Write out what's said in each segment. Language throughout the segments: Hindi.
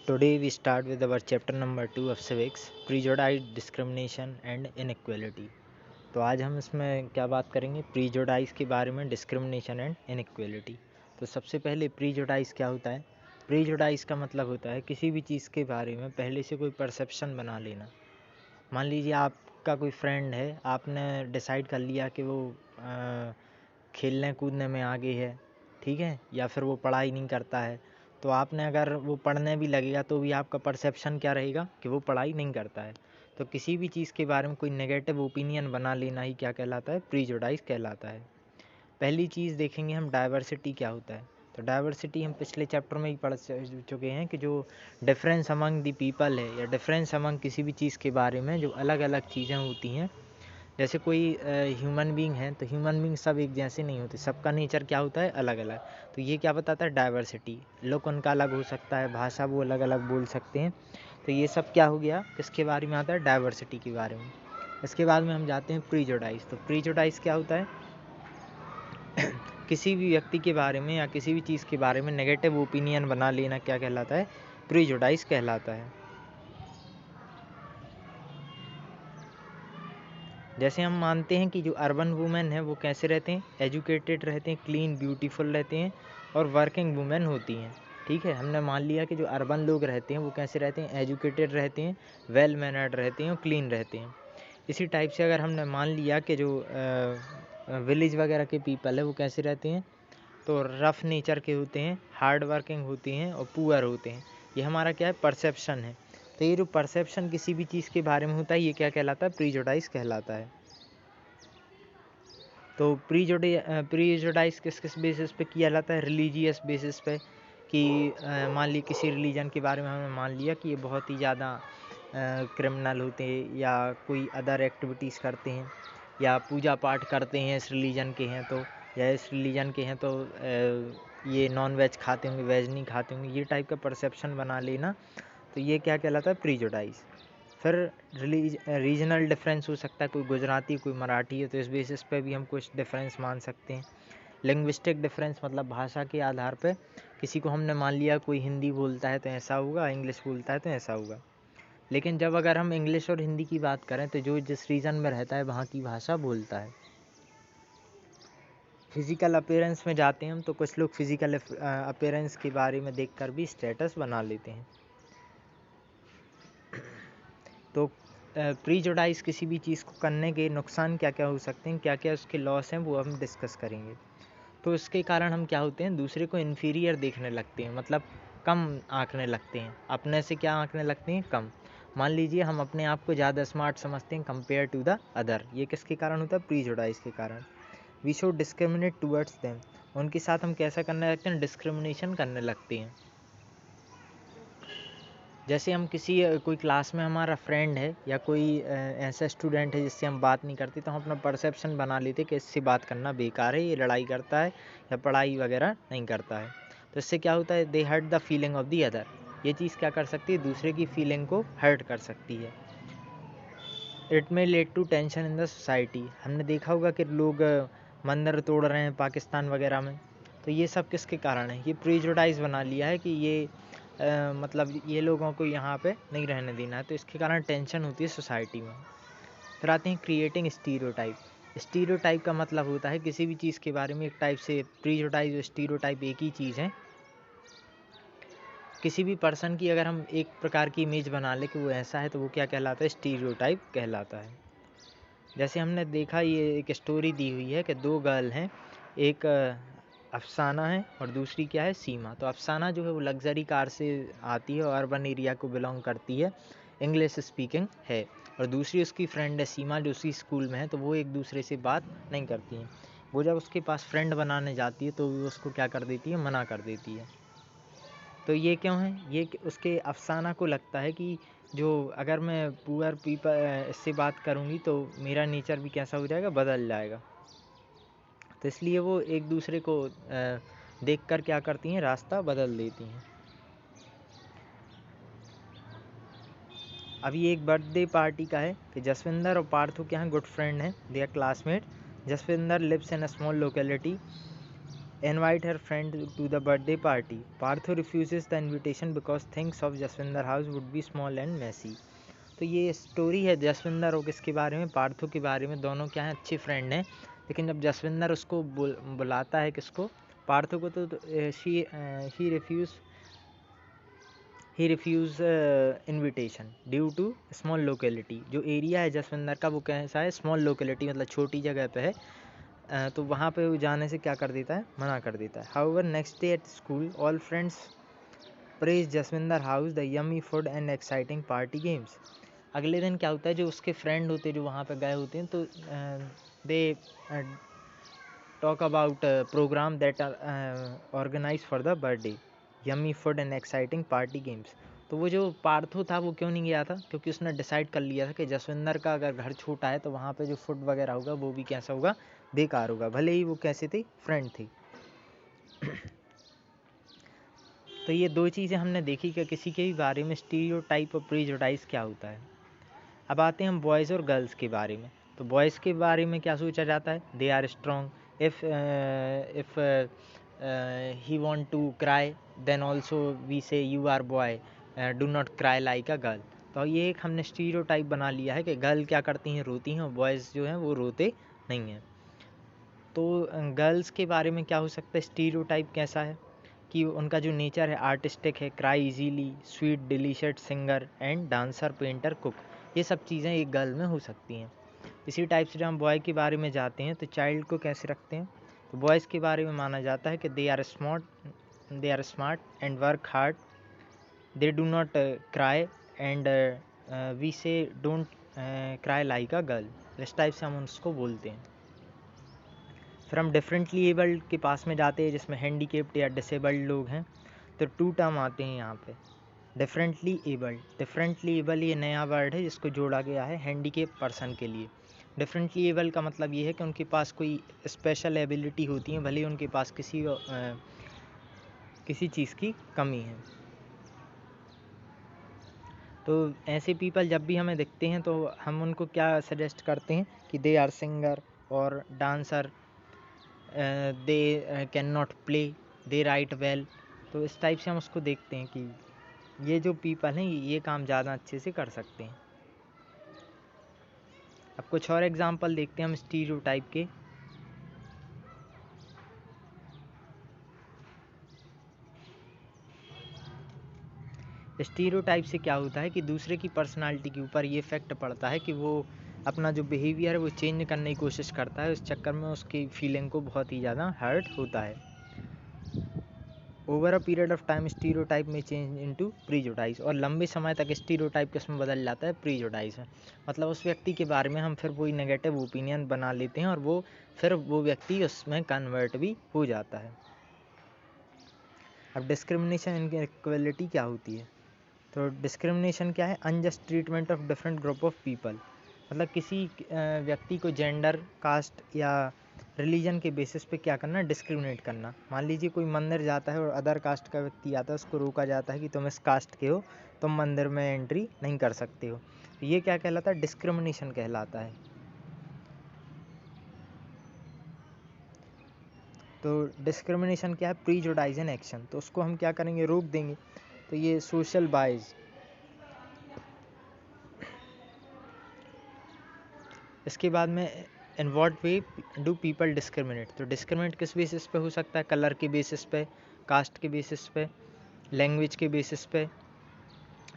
Today we start with our chapter number 2 of civics, prejudice, discrimination and inequality. तो आज हम इसमें क्या बात करेंगे, प्रीजुडाइज के बारे में, डिस्क्रिमिनेशन एंड इनइक्वालिटी। तो सबसे पहले प्रीजुडाइज क्या होता है। प्रीजुडाइज का मतलब होता है किसी भी चीज़ के बारे में पहले से कोई परसेप्शन बना लेना। मान लीजिए आपका कोई फ्रेंड है, आपने डिसाइड कर लिया कि वो खेलने कूदने में आगे है, ठीक है, या फिर वो पढ़ाई नहीं करता है, तो आपने अगर वो पढ़ने भी लगेगा तो भी आपका परसेप्शन क्या रहेगा कि वो पढ़ाई नहीं करता है। तो किसी भी चीज़ के बारे में कोई नेगेटिव ओपिनियन बना लेना ही क्या कहलाता है, प्रीजुडाइज कहलाता है। पहली चीज़ देखेंगे हम, डाइवर्सिटी क्या होता है। तो डाइवर्सिटी हम पिछले चैप्टर में ही पढ़ चुके हैं कि जो डिफरेंस अमंग द पीपल है, या डिफरेंस अमंग किसी भी चीज़ के बारे में जो अलग अलग चीज़ें होती हैं। जैसे कोई ह्यूमन बीइंग है, तो ह्यूमन बीइंग सब एक जैसे नहीं होते, सबका नेचर क्या होता है, अलग अलग। तो ये क्या बताता है, डाइवर्सिटी। लुक उनका अलग हो सकता है, भाषा वो अलग अलग बोल सकते हैं। तो ये सब क्या हो गया, किसके बारे में आता है, डाइवर्सिटी के बारे में। इसके बाद में हम जाते हैं प्रीजुडाइज। तो प्रीजुडाइज क्या होता है, किसी भी व्यक्ति के बारे में या किसी भी चीज़ के बारे में नेगेटिव ओपिनियन बना लेना क्या कहलाता है, प्रीजुडाइज कहलाता है। जैसे हम मानते हैं कि जो अर्बन वुमेन है वो कैसे रहते हैं, एजुकेटेड रहते हैं, क्लीन ब्यूटीफुल रहते हैं और वर्किंग वुमेन होती हैं। ठीक है, हमने मान लिया कि जो अर्बन लोग रहते हैं वो कैसे रहते हैं, एजुकेटेड रहते हैं, वेल मैनर्ड रहते हैं और क्लीन रहते हैं। इसी टाइप से अगर हमने मान लिया कि जो विलेज वगैरह के पीपल है वो कैसे रहते हैं, तो रफ़ नेचर के होते हैं, हार्ड वर्किंग होते हैं और पुअर होते हैं। ये हमारा क्या है, परसेप्शन है। तो ये जो परसेप्शन किसी भी चीज़ के बारे में होता है, ये क्या कहलाता है, प्रीजुडाइज कहलाता है। तो प्रीजुडाइज किस किस बेसिस पे किया जाता है, रिलीजियस बेसिस पे, कि मान ली किसी रिलीजन के बारे में हमने मान लिया कि ये बहुत ही ज़्यादा क्रिमिनल होते हैं, या कोई अदर एक्टिविटीज़ करते हैं, या पूजा पाठ करते हैं इस रिलीजन के हैं, तो या इस रिलीजन के हैं तो ये नॉन वेज खाते होंगे, वेज नहीं खाते होंगे, ये टाइप का परसेप्शन बना लेना। तो ये क्या कहलाता है, प्रीजुडाइज। फिर रीजनल डिफरेंस हो सकता है, कोई गुजराती कोई मराठी है, तो इस बेसिस पे भी हम कुछ डिफरेंस मान सकते हैं। लिंग्विस्टिक डिफरेंस मतलब भाषा के आधार पे, किसी को हमने मान लिया कोई हिंदी बोलता है तो ऐसा होगा, इंग्लिश बोलता है तो ऐसा होगा। लेकिन जब अगर हम इंग्लिश और हिंदी की बात करें तो जो जिस रीजन में रहता है वहाँ की भाषा बोलता है। फिज़िकल अपीयरेंस में जाते हैं हम, तो कुछ लोग फिज़िकल अपीयरेंस के बारे में देखकर भी स्टेटस बना लेते हैं। तो प्रीजुडाइज किसी भी चीज़ को करने के नुकसान क्या क्या हो सकते हैं, क्या क्या उसके लॉस हैं, वो हम डिस्कस करेंगे। तो इसके कारण हम क्या होते हैं, दूसरे को इन्फीरियर देखने लगते हैं, मतलब कम आंकने लगते हैं। अपने से क्या आंकने लगते हैं, कम। मान लीजिए हम अपने आप को ज़्यादा स्मार्ट समझते हैं कंपेयर टू द अदर। ये किसके कारण होता है, प्रीजुडाइज के कारण। We should discriminate towards them, उनके साथ हम कैसा करने लगते हैं, डिस्क्रिमिनेशन करने लगते हैं। जैसे हम कोई क्लास में हमारा फ्रेंड है, या कोई ऐसा स्टूडेंट है जिससे हम बात नहीं करते, तो हम अपना परसेप्शन बना लेते कि इससे बात करना बेकार है, ये लड़ाई करता है या पढ़ाई वगैरह नहीं करता है। तो इससे क्या होता है, they hurt the feeling of the other. ये चीज़ क्या कर सकती है, दूसरे की फीलिंग को हर्ट कर सकती है। It may lead to tension in the society. हमने देखा होगा कि लोग मंदिर तोड़ रहे हैं पाकिस्तान वगैरह में। तो ये सब किसके कारण है, ये प्रीजुडाइज बना लिया है कि ये मतलब ये लोगों को यहाँ पे नहीं रहने देना है, तो इसके कारण टेंशन होती है सोसाइटी में। फिर आते हैं क्रिएटिंग स्टीरियोटाइप। स्टीरियोटाइप का मतलब होता है किसी भी चीज़ के बारे में एक टाइप से, प्रीजुडाइज और स्टीरियोटाइप एक ही चीज़ है। किसी भी पर्सन की अगर हम एक प्रकार की इमेज बना ले कि वो ऐसा है, तो वो क्या कहलाता है, स्टीरियोटाइप कहलाता है। जैसे हमने देखा, ये एक स्टोरी दी हुई है कि दो गर्ल हैं, एक अफसाना है और दूसरी क्या है, सीमा। तो अफसाना जो है वो लग्जरी कार से आती है और अर्बन एरिया को बिलोंग करती है, इंग्लिश स्पीकिंग है। और दूसरी उसकी फ्रेंड है सीमा, जो उसी स्कूल में है, तो वो एक दूसरे से बात नहीं करती हैं। वो जब उसके पास फ्रेंड बनाने जाती है तो वो उसको क्या कर देती है, मना कर देती है। तो ये क्यों है, ये उसके अफसाना को लगता है कि जो अगर मैं पुअर पीपल इससे बात करूँगी तो मेरा नेचर भी कैसा हो जाएगा, बदल जाएगा। तो इसलिए वो एक दूसरे को देखकर क्या करती हैं, रास्ता बदल देती हैं। अभी एक बर्थडे पार्टी का है कि जसविंदर और पार्थो क्या हैं, गुड फ्रेंड हैं, they are classmate. Jaswinder lives in a small locality invite her friend to the birthday party. Partho refuses the invitation because thinks of Jaswinder house would be small and messy. तो ये स्टोरी है जसविंदर और किसके बारे में, पार्थो के बारे में। दोनों क्या हैं, अच्छे फ्रेंड हैं। लेकिन जब जसविंदर उसको बुलाता है किसको, पार्थो को, तो he refuse invitation due to small locality. जो एरिया है जसविंदर का वो कैसा है, स्मॉल लोकेलिटी, मतलब छोटी जगह पे है। तो वहाँ पे वो जाने से क्या कर देता है, मना कर देता है। However next day at school all friends praise Jaswinder house the yummy food and exciting party games. अगले दिन क्या होता है, जो उसके फ्रेंड होते हैं जो वहाँ पे गए होते हैं, तो they talk about programme that are organise for the birthday, yummy food and exciting party games. तो वो जो पार्थो था वो क्यों नहीं गया था, क्योंकि उसने डिसाइड कर लिया था कि जसविंदर का अगर घर छोटा है तो वहाँ पे जो फूड वगैरह होगा वो भी कैसा होगा, बेकार होगा, भले ही वो कैसे थे, फ्रेंड थे। तो ये दो चीज़ें हमने देखी कि किसी के भी बारे में स्टीरियोटाइप और प्रीजुडाइज क्या होता है। अब आते हैं हम बॉयज़ और गर्ल्स के बारे में। तो बॉयज़ के बारे में क्या सोचा जाता है, they are strong, if he want to cry then also we say you are boy, do not cry like a girl. तो ये एक हमने स्टीरियोटाइप बना लिया है कि गर्ल क्या करती हैं, रोती हैं, और बॉयज़ जो हैं वो रोते नहीं हैं। तो गर्ल्स के बारे में क्या हो सकता है, स्टीरियोटाइप कैसा है कि उनका जो नेचर है आर्टिस्टिक है, cry easily, sweet delicious singer and dancer, painter, cook. ये सब चीज़ें एक गर्ल में हो सकती हैं। इसी टाइप से जब हम बॉय के बारे में जाते हैं तो चाइल्ड को कैसे रखते हैं, तो बॉयज़ के बारे में माना जाता है कि they are smart and work hard, they do not cry and we say don't cry like a girl. इस टाइप से हम उसको बोलते हैं। फिर हम डिफरेंटली एबल्ड के पास में जाते हैं, जिसमें हैंडीकेप्ड या डिसेबल्ड लोग हैं। तो टू टर्म आते हैं यहाँ पे, डिफरेंटली एबल ये नया वर्ड है जिसको जोड़ा गया है हैंडीकेप पर्सन के लिए। डिफरेंटली एबल का मतलब ये है कि उनके पास कोई स्पेशल एबिलिटी होती है, भले ही उनके पास किसी चीज़ की कमी है। तो ऐसे पीपल जब भी हमें दिखते हैं तो हम उनको क्या सजेस्ट करते हैं कि दे आर सिंगर और dancer, they can not play, they right well. तो इस टाइप से हम उसको देखते हैं कि ये जो पीपल हैं ये काम ज़्यादा अच्छे से कर सकते हैं। अब कुछ और एग्जांपल देखते हैं हम स्टीरियोटाइप के। स्टीरियोटाइप से क्या होता है कि दूसरे की पर्सनालिटी के ऊपर ये इफेक्ट पड़ता है कि वो अपना जो बिहेवियर है वो चेंज करने की कोशिश करता है, उस चक्कर में उसकी फीलिंग को बहुत ही ज़्यादा हर्ट होता है। Over a period of time stereotype में चेंज इनटू प्रीजुडाइज, और लंबे समय तक स्टीरियोटाइप किस में बदल जाता है, प्रीजुडाइज में। मतलब उस व्यक्ति के बारे में हम फिर वही नेगेटिव ओपिनियन बना लेते हैं और वो व्यक्ति उसमें कन्वर्ट भी हो जाता है। अब डिस्क्रिमिनेशन इनइक्वालिटी क्या होती है, तो डिस्क्रिमिनेशन क्या है, unjust treatment of different group of people. मतलब किसी व्यक्ति को जेंडर, कास्ट या रिलीजन के बेसिस पे क्या करना, डिस्क्रिमिनेट करना। मान लीजिए कोई मंदिर जाता है और अदर कास्ट का व्यक्ति आता है, उसको रोका जाता है कि तुम इस कास्ट के हो, तुम मंदिर में एंट्री नहीं कर सकते हो। ये क्या कहलाता है, डिस्क्रिमिनेशन कहलाता है। तो डिस्क्रिमिनेशन क्या है, प्रीजुडाइज इन एक्शन, तो उसको हम क्या करेंगे, रोक देंगे। तो ये सोशल बायस। इसके बाद में in what way do people discriminate, तो डिस्क्रिमिनेट किस बेसिस पे हो सकता है, कलर के बेसिस पे, कास्ट के बेसिस पे, लैंग्वेज के बेसिस पे,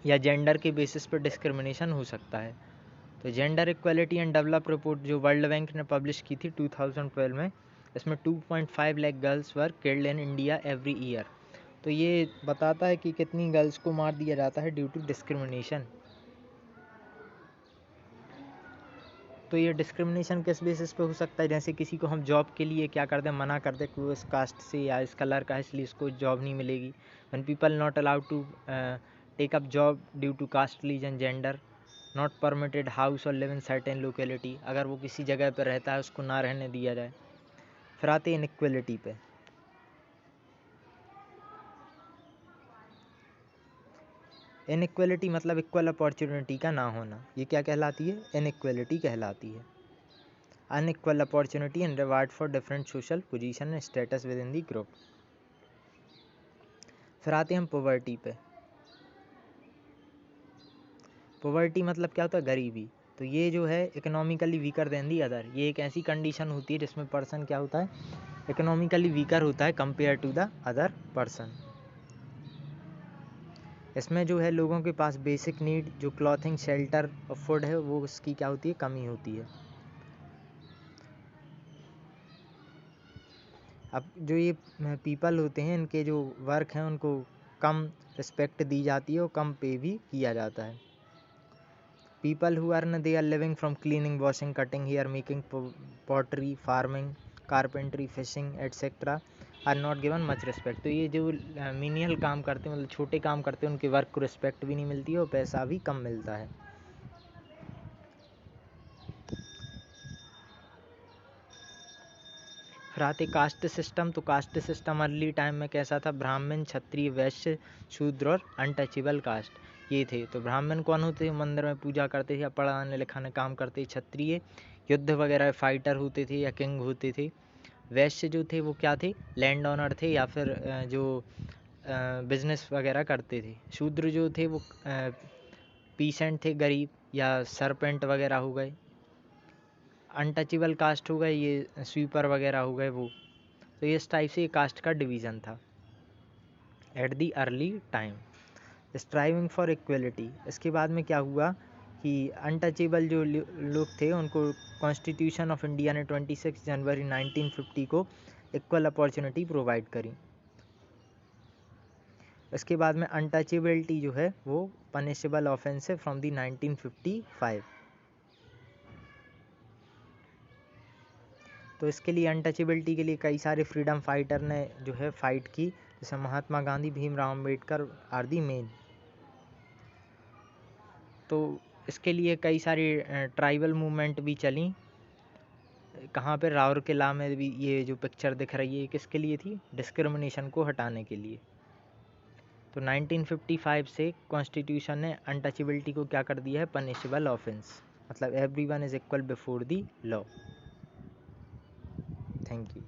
या जेंडर के बेसिस पे डिस्क्रिमिनेशन हो सकता है। तो gender equality and develop report जो वर्ल्ड बैंक ने पब्लिश की थी 2012 में, इसमें 2.5 lakh girls were killed in India every year. तो ये बताता है कि कितनी गर्ल्स को मार दिया जाता है ड्यू टू डिस्क्रिमिनेशन। तो ये डिस्क्रिमिनेशन किस बेसिस पे हो सकता है, जैसे किसी को हम जॉब के लिए क्या कर दें, मना कर दें कि वो इस कास्ट से या इस कलर का है इसलिए इसको जॉब नहीं मिलेगी। When people not allowed to take up job due to caste, religion, gender, not permitted house और लिव इन सर्टेन लोकेलिटी, अगर वो किसी जगह पर रहता है उसको ना रहने दिया जाए। फिर आते हैं इनइक्वलिटी पे। इनइक्वलिटी मतलब इक्वल अपॉर्चुनिटी का ना होना, ये क्या कहलाती है, इनइक्वलिटी कहलाती है। Unequal opportunity and reward for different social position and status with in the group. फिर आते हैं हम पॉवर्टी पे। पॉवर्टी मतलब क्या होता है? गरीबी। तो ये जो है economically weaker then the other, ये एक ऐसी कंडीशन होती है जिसमें पर्सन क्या होता है? इकोनॉमिकली वीकर होता है compare to the other person. इसमें जो है लोगों के पास बेसिक नीड जो क्लॉथिंग, शेल्टर और फूड है वो उसकी क्या होती है? कमी होती है। अब जो ये पीपल होते हैं इनके जो वर्क हैं उनको कम रिस्पेक्ट दी जाती है और कम पे भी किया जाता है। People who earn their living from cleaning, washing, cutting hair, making pottery, farming, carpentry, fishing, etc. are not given much respect। तो ये जो मीनियल काम करते हैं, मतलब छोटे काम करते हैं, उनके वर्क को रिस्पेक्ट भी नहीं मिलती है और पैसा भी कम मिलता है। फिर आते कास्ट सिस्टम। तो कास्ट सिस्टम अर्ली टाइम में कैसा था? ब्राह्मण, क्षत्रिय, वैश्य, शूद्र और अनटचेबल कास्ट ये थे। तो ब्राह्मण कौन होते थे? मंदिर में पूजा करते थे या पढ़ाने लिखाने काम करते थे। क्षत्रिय युद्ध वगैरह फाइटर होते थे या किंग होते थे। वैश्य जो थे वो क्या थे? लैंड ओनर थे या फिर जो बिजनेस वगैरह करते थे। शूद्र जो थे वो पीसेंट थे, गरीब या सरपेंट वगैरह हो गए। अनटचेबल कास्ट हो गए ये स्वीपर वगैरह हो गए वो। तो इस टाइप से ये कास्ट का डिवीज़न था at the early time. Striving for equality. इसके बाद में क्या हुआ कि अनटचेबल जो लोग थे उनको कॉन्स्टिट्यूशन ऑफ इंडिया ने 26 जनवरी 1950 को इक्वल अपॉर्चुनिटी प्रोवाइड करी। इसके बाद में अनटचेबिलिटी जो है वो पनिशेबल ऑफेंस है फ्रॉम दी 1955। तो इसके लिए अनटचेबिलिटी के लिए कई सारे फ्रीडम फाइटर ने जो है फाइट की, जैसे Mahatma Gandhi, Bhimrao Ambedkar are the men. तो इसके लिए कई सारी ट्राइबल मूवमेंट भी चली। कहाँ पे? राउरकेला में भी। ये जो पिक्चर दिख रही है किसके लिए थी? डिस्क्रिमिनेशन को हटाने के लिए। तो 1955 से कॉन्स्टिट्यूशन ने अनटचेबिलिटी को क्या कर दिया है? पनिशेबल ऑफेंस, मतलब everyone is equal before the law. Thank you.